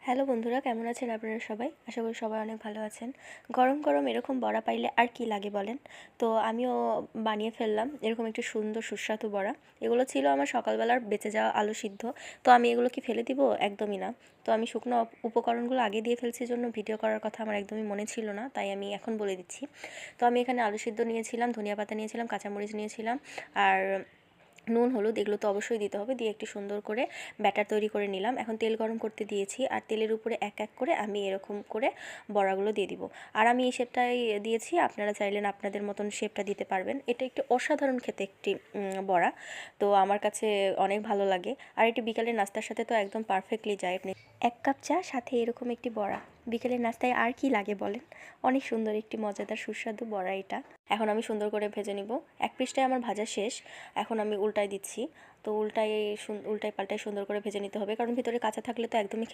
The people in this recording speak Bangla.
হ্যালো বন্ধুরা, কেমন আছেন আপনারা সবাই? আশা করি সবাই অনেক ভালো আছেন। গরম গরম এরকম বড়া পাইলে আর কি লাগে বলেন? তো আমিও বানিয়ে ফেললাম এরকম একটি সুন্দর সুস্বাদু বড়া। এগুলো ছিল আমার সকালবেলার বেঁচে যাওয়া আলু সিদ্ধ। তো আমি এগুলো কি ফেলে দিব? একদমই না। তো আমি শুকনো উপকরণগুলো আগে দিয়ে ফেলছি জন্য ভিডিও করার কথা আমার একদমই মনে ছিল না, তাই আমি এখন বলে দিচ্ছি। তো আমি এখানে আলু সিদ্ধ নিয়েছিলাম, ধনিয়া পাতা নিয়েছিলাম, কাঁচামরিচ নিয়েছিলাম, আর নুন হলুদ এগুলো তো অবশ্যই দিতে হবে। দিয়ে একটু সুন্দর করে ব্যাটার তৈরি করে নিলাম। এখন তেল গরম করতে দিয়েছি, আর তেলের উপরে এক এক করে আমি এরকম করে বড়াগুলো দিয়ে দিব। আর আমি এই শেপটাই দিয়েছি, আপনারা চাইলেন আপনাদের মতন শেপটা দিতে পারবেন। এটা একটু অসাধারণ খেতে একটি বড়া। তো আমার কাছে অনেক ভালো লাগে, আর এটি বিকালের নাস্তার সাথে তো একদম পারফেক্টলি যায়। আপনি 1 কাপ চা, সাথে এরকম একটি বড়া, বিকেলের নাস্তায় আর কি লাগে বলেন? অনেক সুন্দর একটি মজাদার সুস্বাদু বড়া এটা। এখন আমি সুন্দর করে ভেজে নিব। এক পৃষ্ঠায় আমার ভাজা শেষ। এখন আমি উল্টায় দিচ্ছি। তো উল্টায় পাল্টায় সুন্দর করে ভেজে নিতে হবে, কারণ ভিতরে কাঁচা থাকলে তো একদমই খেতে